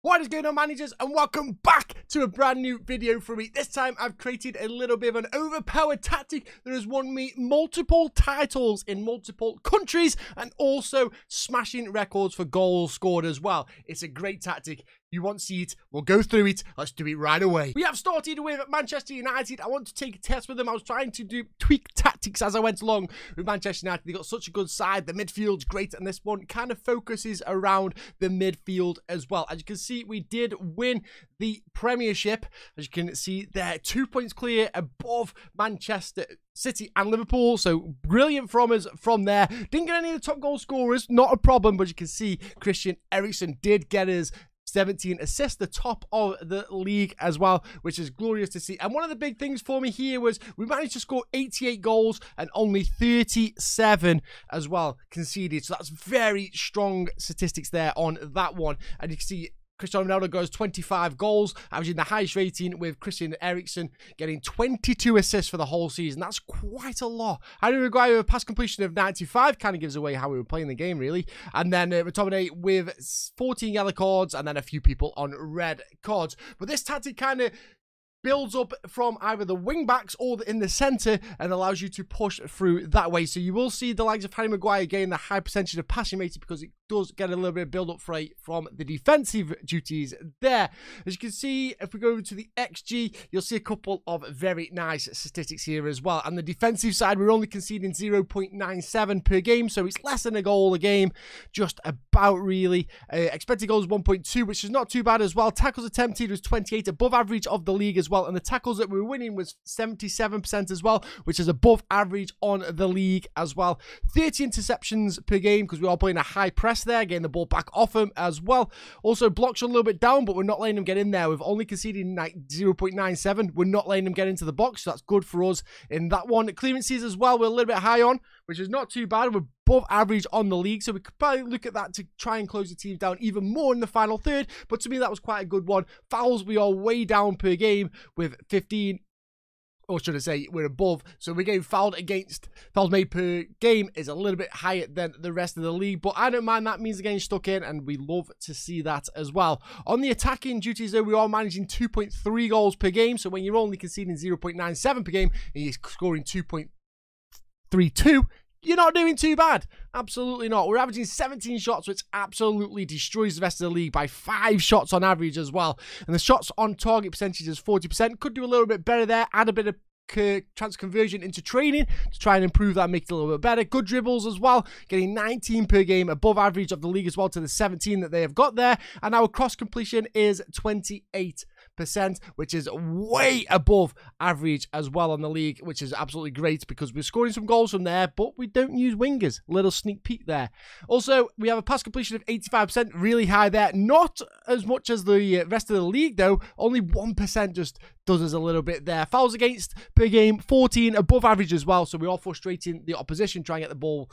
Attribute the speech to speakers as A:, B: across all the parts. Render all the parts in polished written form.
A: What is going on, managers, and welcome back to a brand new video from me. This time I've created a little bit of an overpowered tactic that has won me multiple titles in multiple countries and also smashing records for goals scored as well. It's a great tactic. You want to see it? We'll go through it. Let's do it right away. We have started with Manchester United. I want to take a test with them. I was trying to tweak tactics as I went along with Manchester United. They got such a good side. The midfield's great, and this one kind of focuses around the midfield as well. As you can see, we did win the Premiership. As you can see, they're 2 points clear above Manchester City and Liverpool, so brilliant from us from there. Didn't get any of the top goal scorers, not a problem, but you can see Christian Eriksen did get us 17 assists, the top of the league as well, which is glorious to see. And one of the big things for me here was we managed to score 88 goals and only 37 as well conceded. So that's very strong statistics there on that one. And you can see Cristiano Ronaldo goes 25 goals, averaging the highest rating, with Christian Eriksen getting 22 assists for the whole season. That's quite a lot. Harry Maguire with a pass completion of 95 kind of gives away how we were playing the game, really. And then McTominay with 14 yellow cards and then a few people on red cards. But this tactic kind of builds up from either the wing backs or in the centre and allows you to push through that way. So you will see the likes of Harry Maguire gain the high percentage of passing rating because it does get a little bit of build up from the defensive duties there. As you can see, if we go over to the XG, you'll see a couple of very nice statistics here as well. And the defensive side, we're only conceding 0.97 per game, so it's less than a goal a game, just about really. Expected goals 1.2, which is not too bad as well. Tackles attempted was 28, above average of the league as well. And the tackles that we were winning was 77% as well, which is above average on the league as well. 30 interceptions per game because we are playing a high press there, getting the ball back off him as well. Also, blocks are a little bit down, but we're not letting them get in there. We've only conceded 0.97. We're not letting them get into the box, so that's good for us in that one. Clearances as well, we're a little bit high on, which is not too bad. We're above average on the league, so we could probably look at that to try and close the team down even more in the final third, but to me that was quite a good one. Fouls, we are way down per game with 15, or should I say we're above, so we're getting fouled against. Fouls made per game is a little bit higher than the rest of the league, but I don't mind. That means they're getting stuck in, and we love to see that as well. On the attacking duties though, we are managing 2.3 goals per game, so when you're only conceding 0.97 per game and you're scoring 2.32, you're not doing too bad. Absolutely not. We're averaging 17 shots, which absolutely destroys the rest of the league by 5 shots on average as well. And the shots on target percentage is 40%. Could do a little bit better there. Add a bit of chance conversion into training to try and improve that, make it a little bit better. Good dribbles as well, getting 19 per game, above average of the league as well to the 17 that they have got there. And our cross completion is 28%, which is way above average as well on the league, which is absolutely great because we're scoring some goals from there, but we don't use wingers. Little sneak peek there. Also, we have a pass completion of 85%, really high there. Not as much as the rest of the league though, only 1% just does us a little bit there. Fouls against per game, 14, above average as well, so we are frustrating the opposition trying to get the ball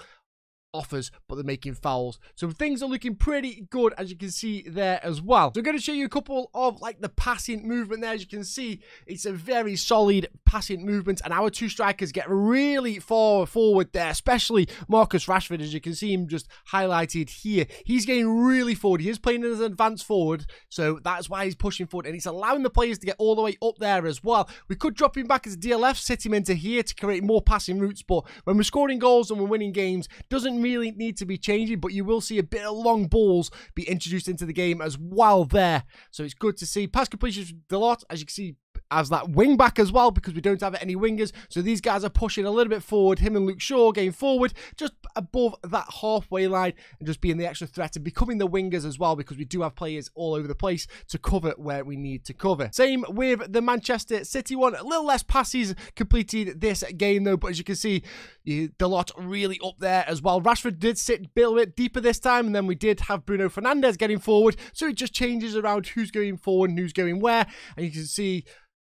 A: offers, but they're making fouls. So things are looking pretty good, as you can see there as well. So I'm going to show you a couple of like the passing movement there. As you can see, it's a very solid passing movement, and our two strikers get really far forward there, especially Marcus Rashford. As you can see him just highlighted here, he's getting really forward. He is playing as an advanced forward, so that's why he's pushing forward, and he's allowing the players to get all the way up there as well. We could drop him back as a DLF, sit him into here to create more passing routes, but when we're scoring goals and we're winning games, doesn't really need to be changing, but you will see a bit of long balls be introduced into the game as well there. So it's good to see. Pass completions a lot, as you can see, as that wing back as well, because we don't have any wingers. So these guys are pushing a little bit forward. Him and Luke Shaw getting forward just above that halfway line and just being the extra threat and becoming the wingers as well, because we do have players all over the place to cover where we need to cover. Same with the Manchester City one. A little less passes completed this game though, but as you can see, the lot really up there as well. Rashford did sit a little bit deeper this time, and then we did have Bruno Fernandes getting forward, so it just changes around who's going forward and who's going where. And you can see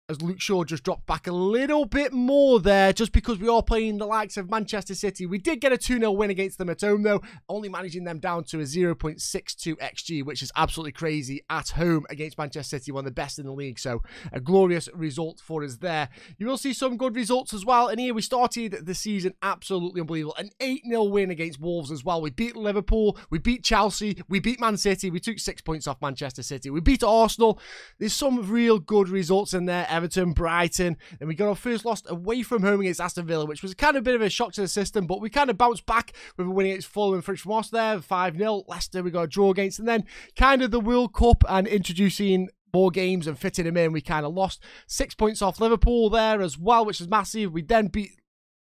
A: as Luke Shaw just dropped back a little bit more there, just because we are playing the likes of Manchester City. We did get a 2-0 win against them at home, though, only managing them down to a 0.62 XG, which is absolutely crazy at home against Manchester City, one of the best in the league. So a glorious result for us there. You will see some good results as well. And here we started the season absolutely unbelievable. An 8-0 win against Wolves as well. We beat Liverpool, we beat Chelsea, we beat Man City, we took 6 points off Manchester City, we beat Arsenal. There's some real good results in there. Everton, Brighton, and we got our first loss away from home against Aston Villa, which was kind of a bit of a shock to the system, but we kind of bounced back with a win against Fulham and French Moss there, 5-0. Leicester we got a draw against, and then kind of the World Cup and introducing more games and fitting them in, we kind of lost 6 points off Liverpool there as well, which is massive. We then beat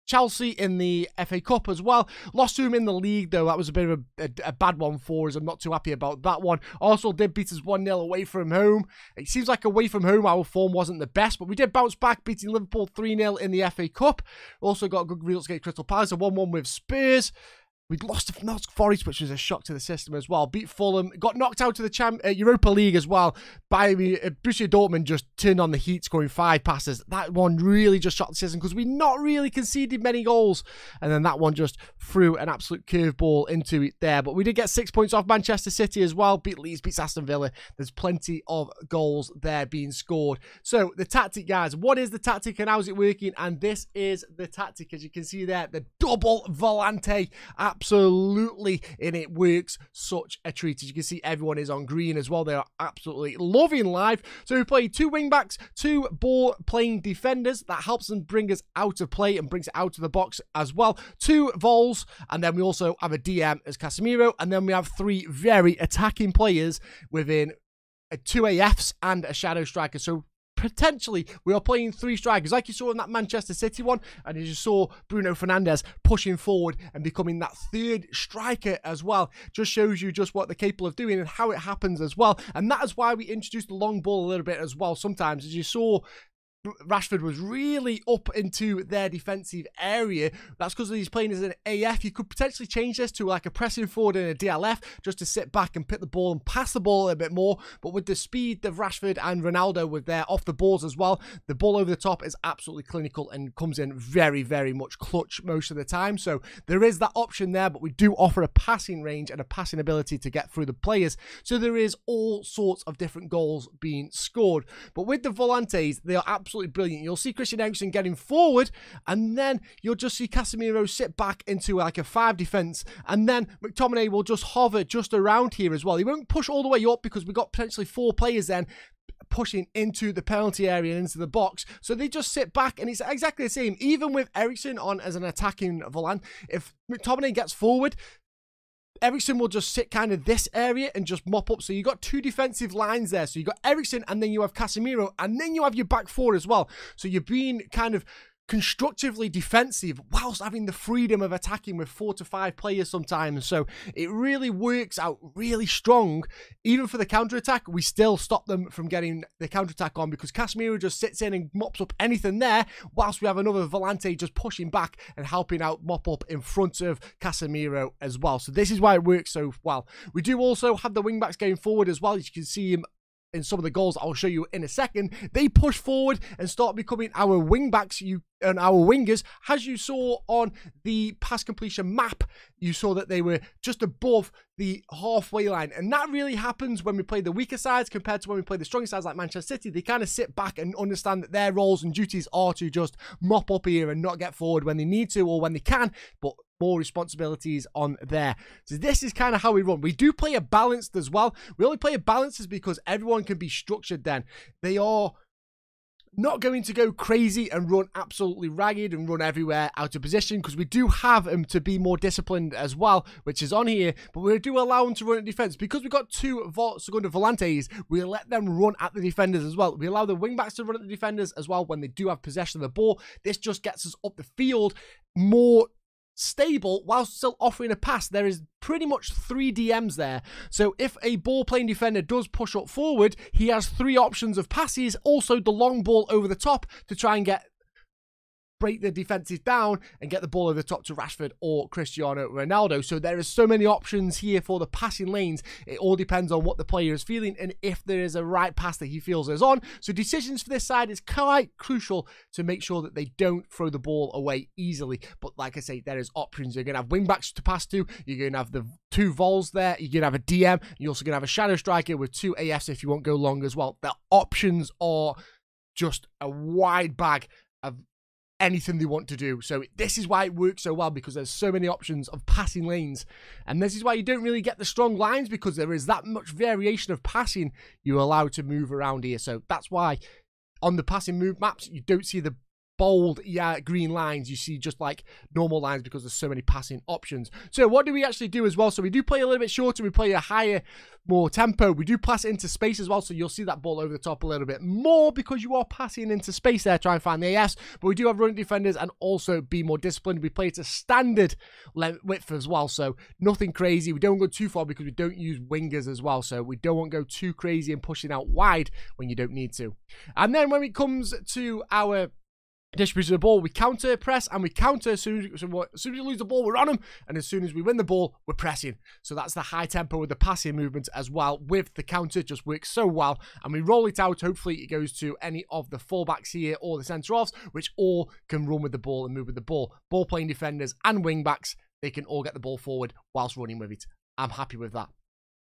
A: Chelsea in the FA Cup as well. Lost to them in the league, though. That was a bit of a bad one for us. I'm not too happy about that one. Arsenal did beat us 1-0 away from home. It seems like away from home, our form wasn't the best, but we did bounce back, beating Liverpool 3-0 in the FA Cup. Also got good results against Crystal Palace, a 1-1 with Spurs. We lost to Nottingham Forest, which was a shock to the system as well. Beat Fulham, got knocked out to the Europa League as well by Borussia Dortmund. Just turned on the heat, scoring 5 passes. That one really just shocked the system because we not really conceded many goals, and then that one just threw an absolute curveball into it there. But we did get 6 points off Manchester City as well. Beat Leeds, beat Aston Villa. There's plenty of goals there being scored. So the tactic, guys. What is the tactic and how's it working? And this is the tactic, as you can see there, the double Volante. Absolutely, and it works such a treat. As you can see, everyone is on green as well. They are absolutely loving life. So we play 2 wing backs, 2 ball playing defenders. That helps them bring us out of play and brings it out of the box as well. 2 vols, and then we also have a DM as Casemiro, and then we have 3 very attacking players within 2 AFs and a shadow striker. So potentially we are playing 3 strikers like you saw in that Manchester City one, and as you saw Bruno Fernandes pushing forward and becoming that 3rd striker as well. Just shows you just what they're capable of doing and how it happens as well. And that is why we introduced the long ball a little bit as well sometimes. As you saw, Rashford was really up into their defensive area. That's because he's playing as an AF. You could potentially change this to like a pressing forward and a DLF, just to sit back and pick the ball and pass the ball a bit more. But with the speed of Rashford and Ronaldo with their off the balls as well, the ball over the top is absolutely clinical and comes in very, very much clutch most of the time. So there is that option there, but we do offer a passing range and a passing ability to get through the players. So there is all sorts of different goals being scored. But with the Volantes, they are absolutely brilliant. You'll see Christian Eriksen getting forward, and then you'll just see Casemiro sit back into like a 5 defense, and then McTominay will just hover just around here as well. He won't push all the way up because we've got potentially 4 players then pushing into the penalty area and into the box. So they just sit back, and it's exactly the same. Even with Eriksen on as an attacking volant, if McTominay gets forward, Eriksen will just sit kind of this area and just mop up. So you got 2 defensive lines there. So you got Eriksen, and then you have Casemiro, and then you have your back 4 as well. So you're being kind of constructively defensive whilst having the freedom of attacking with 4 to 5 players sometimes. So it really works out really strong. Even for the counter-attack, we still stop them from getting the counter-attack on because Casemiro just sits in and mops up anything there, whilst we have another Volante just pushing back and helping out mop up in front of Casemiro as well. So this is why it works so well. We do also have the wing-backs going forward as well. As you can see him in some of the goals I'll show you in a second. They push forward and start becoming our wing backs and our wingers. As you saw on the pass completion map, you saw that they were just above the halfway line, and that really happens when we play the weaker sides compared to when we play the stronger sides like Manchester City. They kind of sit back and understand that their roles and duties are to just mop up here and not get forward when they need to or when they can, but more responsibilities on there. So this is kind of how we run. We do play a balanced as well. We only play a balanced because everyone can be structured then. They are not going to go crazy and run absolutely ragged and run everywhere out of position, because we do have them to be more disciplined as well, which is on here, but we do allow them to run at defense. Because we've got 2 Segundo Volantes, we let them run at the defenders as well. We allow the wing backs to run at the defenders as well when they do have possession of the ball. This just gets us up the field more stable whilst still offering a pass. There is pretty much 3 DMs there. So if a ball playing defender does push up forward, he has 3 options of passes. Also the long ball over the top to try and get break the defenses down and get the ball over the top to Rashford or Cristiano Ronaldo. So there is so many options here for the passing lanes. It all depends on what the player is feeling and if there is a right pass that he feels is on. So decisions for this side is quite crucial to make sure that they don't throw the ball away easily. But like I say, there is options. You're going to have wing backs to pass to. You're going to have the 2 vols there. You're going to have a DM. You're also going to have a shadow striker with 2 AFs if you won't go long as well. The options are just a wide bag of anything they want to do. So this is why it works so well, because there's so many options of passing lanes, and this is why you don't really get the strong lines, because there is that much variation of passing you're allowed to move around here. So that's why on the passing move maps you don't see the bold green lines. You see just like normal lines because there's so many passing options. So what do we actually do as well? So we do play a little bit shorter, we play a higher, more tempo. We do pass it into space as well, so you'll see that ball over the top a little bit more because you are passing into space there, try and find the AS. But we do have running defenders and also be more disciplined. We play it to standard width as well, so nothing crazy. We don't go too far because we don't use wingers as well, so we don't want to go too crazy and pushing out wide when you don't need to. And then when it comes to our distribution of the ball, we counter press and we counter as soon as we lose the ball, we're on them, and as soon as we win the ball, we're pressing. So that's the high tempo with the passing movement as well with the counter. It just works so well, and we roll it out. Hopefully it goes to any of the fullbacks here or the centre-offs, which all can run with the ball and move with the ball. Ball playing defenders and wing backs, they can all get the ball forward whilst running with it. I'm happy with that.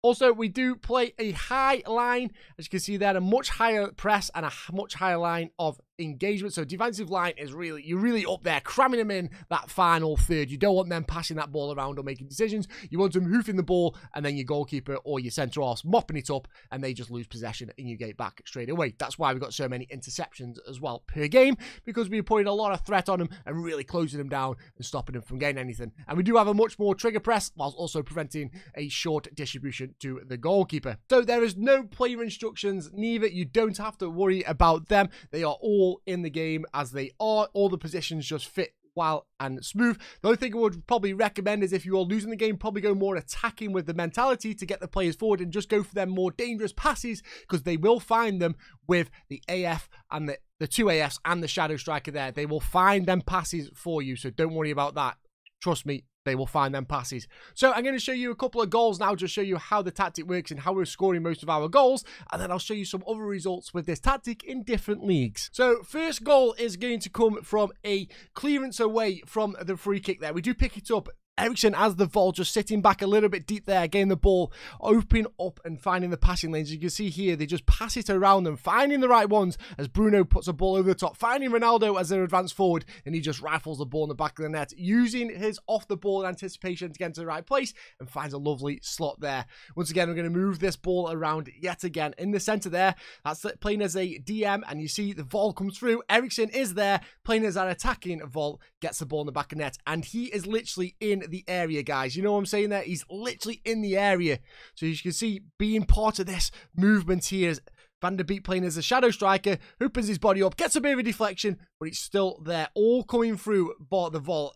A: Also, we do play a high line, as you can see there, a much higher press and a much higher line of engagement. So defensive line is you're really up there, cramming them in that final third. You don't want them passing that ball around or making decisions. You want them hoofing the ball, and then your goalkeeper or your centre-half mopping it up, and they just lose possession and you get back straight away. That's why we've got so many interceptions as well per game, because we're putting a lot of threat on them and really closing them down and stopping them from getting anything. And we do have a much more trigger press, whilst also preventing a short distribution to the goalkeeper. So there is no player instructions, neither. You don't have to worry about them. They are all in the game as they are. All the positions just fit well and smooth. The only thing I would probably recommend is if you are losing the game, probably go more attacking with the mentality to get the players forward and just go for them more dangerous passes, because they will find them with the AF and the 2 AFs and the shadow striker there. They will find them passes for you, so don't worry about that. Trust me, they will find them passes. So I'm going to show you a couple of goals now, just show you how the tactic works and how we're scoring most of our goals, and then I'll show you some other results with this tactic in different leagues. So first goal is going to come from a clearance away from the free kick there. We do pick it up. Eriksen as the Vol, just sitting back a little bit deep there, getting the ball open up and finding the passing lanes. You can see here, they just pass it around them, finding the right ones as Bruno puts a ball over the top, finding Ronaldo as they advance forward, and he just rifles the ball in the back of the net, using his off-the-ball anticipation to get into the right place and finds a lovely slot there. Once again, we're going to move this ball around yet again in the centre there. That's playing as a DM, and you see the Vol comes through. Eriksen is there, playing as an attacking Vol, gets the ball in the back of the net, and he is literally in the area, guys. You know what I'm saying there? He's literally in the area. So you can see, being part of this movement here is Van der Beek playing as a shadow striker, opens his body up, gets a bit of a deflection, but he's still there, all coming through the Vol.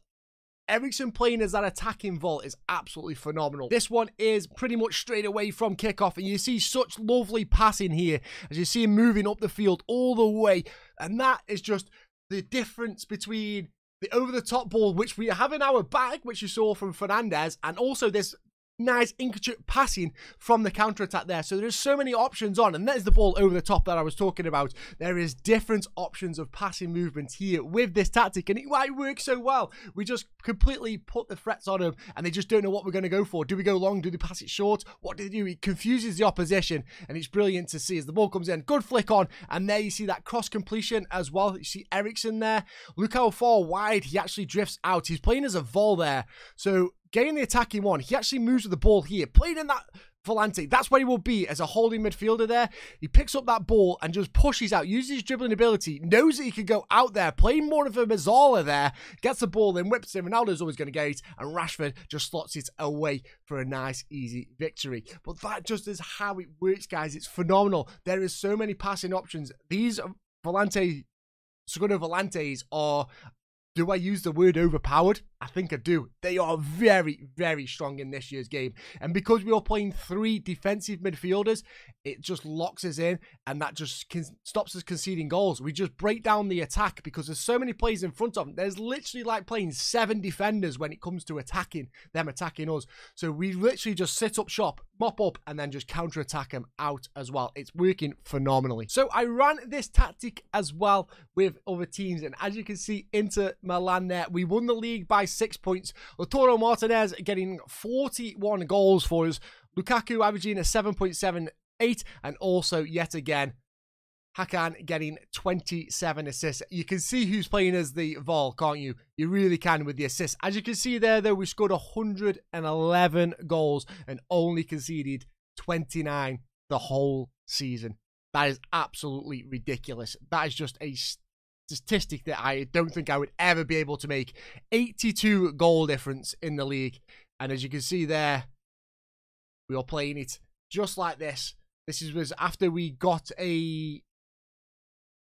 A: Eriksen playing as that attacking Vol is absolutely phenomenal. This one is pretty much straight away from kickoff, and you see such lovely passing here as you see him moving up the field all the way, and that is just the difference between the over-the-top ball, which we have in our bag, which you saw from Fernandez, and also this nice intricate passing from the counter-attack there. So there's so many options on, and there's the ball over the top that I was talking about. There is different options of passing movements here with this tactic, and why it works so well. We just completely put the threats on them, and they just don't know what we're going to go for. Do we go long? Do they pass it short? What do they do? It confuses the opposition, and it's brilliant to see as the ball comes in. Good flick on, and there you see that cross completion as well. You see Eriksen there. Look how far wide he actually drifts out. He's playing as a Vol there, so getting the attacking one, he actually moves with the ball here, playing in that Volante. That's where he will be as a holding midfielder there. He picks up that ball and just pushes out, uses his dribbling ability, knows that he can go out there, playing more of a Mazzala there, gets the ball, then whips it. Ronaldo's always going to get it, and Rashford just slots it away for a nice, easy victory. But that just is how it works, guys. It's phenomenal. There is so many passing options. These Volante, Segundo Volantes are, do I use the word overpowered? I think I do. They are very, very strong in this year's game. And because we are playing 3 defensive midfielders, it just locks us in, and that just stops us conceding goals. We just break down the attack because there's so many players in front of them. There's literally like playing 7 defenders when it comes to attacking them, attacking us. So we literally just sit up shop, mop up, and then just counter-attack them out as well. It's working phenomenally. So I ran this tactic as well with other teams, and as you can see, Inter Milan there, we won the league by 6 points. Lautaro Martinez getting 41 goals for us. Lukaku averaging a 7.78, and also yet again Hakan getting 27 assists. You can see who's playing as the Vol, can't you? You really can with the assists. As you can see there, though, we scored 111 goals and only conceded 29 the whole season. That is absolutely ridiculous. That is just a statistic that I don't think I would ever be able to make. 82 goal difference in the league. And as you can see there, we are playing it just like this. This was after we got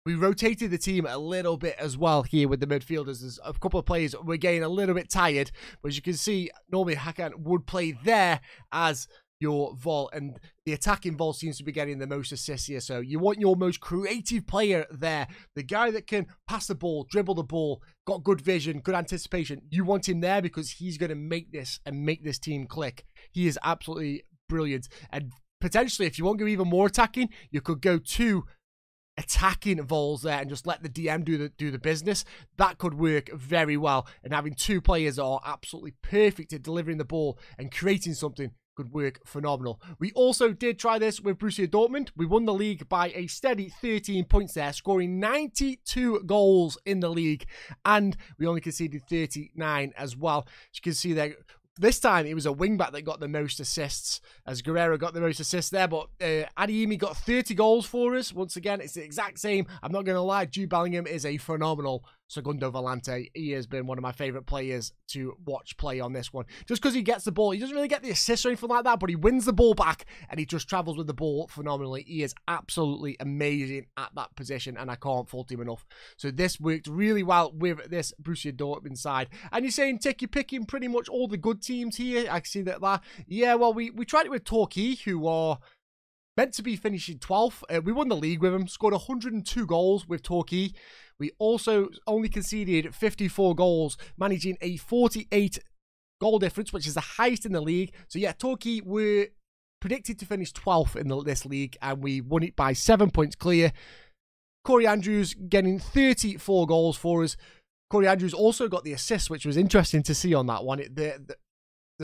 A: we rotated the team a little bit as well here with the midfielders. There's a couple of players we're getting a little bit tired. But as you can see, normally Hakan would play there as your Vol, and the attacking Vol seems to be getting the most assists here. So you want your most creative player there, the guy that can pass the ball, dribble the ball, got good vision, good anticipation. You want him there because he's going to make this and make this team click. He is absolutely brilliant. And potentially, if you want to go even more attacking, you could go 2 attacking Vols there and just let the DM do the business. That could work very well. And having 2 players that are absolutely perfect at delivering the ball and creating something could work phenomenal. We also did try this with Borussia Dortmund. We won the league by a steady 13 points there, scoring 92 goals in the league, and we only conceded 39 as well. As you can see there, this time it was a wingback that got the most assists, as Guerrero got the most assists there, but Adeyemi got 30 goals for us. Once again, it's the exact same. I'm not going to lie, Jude Bellingham is a phenomenal Segundo Volante. He has been one of my favourite players to watch play on this one. Just because he gets the ball, he doesn't really get the assists or anything like that, but he wins the ball back and he just travels with the ball phenomenally. He is absolutely amazing at that position, and I can't fault him enough. So this worked really well with this Borussia Dortmund side. And you're saying, Tick, you're picking pretty much all the good teams here. I can see that. Yeah, well, we tried it with Torquay, who are meant to be finishing 12th. We won the league with them, scored 102 goals with Torquay. We also only conceded 54 goals, managing a 48 goal difference, which is the highest in the league. So yeah, Torquay were predicted to finish 12th in this league, and we won it by 7 points clear. Corey Andrews getting 34 goals for us. Corey Andrews also got the assist, which was interesting to see on that one. The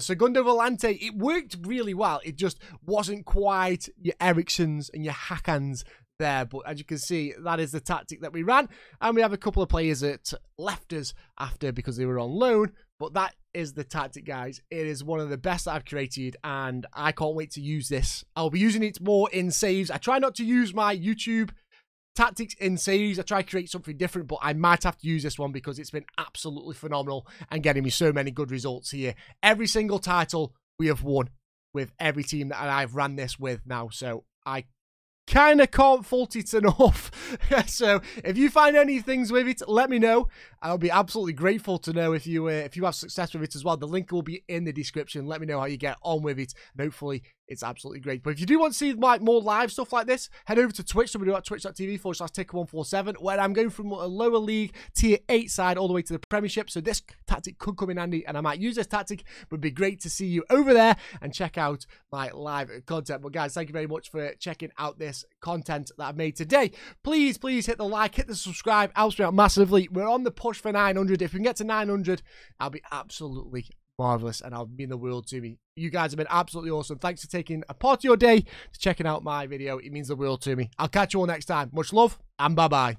A: Segundo Volante, it worked really well. It just wasn't quite your Ericssons and your Hakans there. But as you can see, that is the tactic that we ran. And we have a couple of players that left us after because they were on loan. But that is the tactic, guys. It is one of the best that I've created, and I can't wait to use this. I'll be using it more in saves. I try not to use my YouTube tactics in saves. I try to create something different, but I might have to use this one because it's been absolutely phenomenal and getting me so many good results here. Every single title we have won with every team that I've ran this with now, so I kind of can't fault it enough. So if you find any things with it, let me know. I'll be absolutely grateful to know if you have success with it as well. The link will be in the description. Let me know how you get on with it, and hopefully it's absolutely great. But if you do want to see more live stuff like this, head over to Twitch. So we do at twitch.tv/Ticker147, where I'm going from a lower league tier 8 side all the way to the Premiership. So this tactic could come in handy, and I might use this tactic. But it'd be great to see you over there and check out my live content. But guys, thank you very much for checking out this content that I've made today. Please hit the like, hit the subscribe. Helps me out massively. We're on the push for 900. If we can get to 900, I'll be absolutely marvelous, and I'll mean the world to me. You guys have been absolutely awesome. Thanks for taking a part of your day to checking out my video. It means the world to me. I'll catch you all next time. Much love, and bye-bye.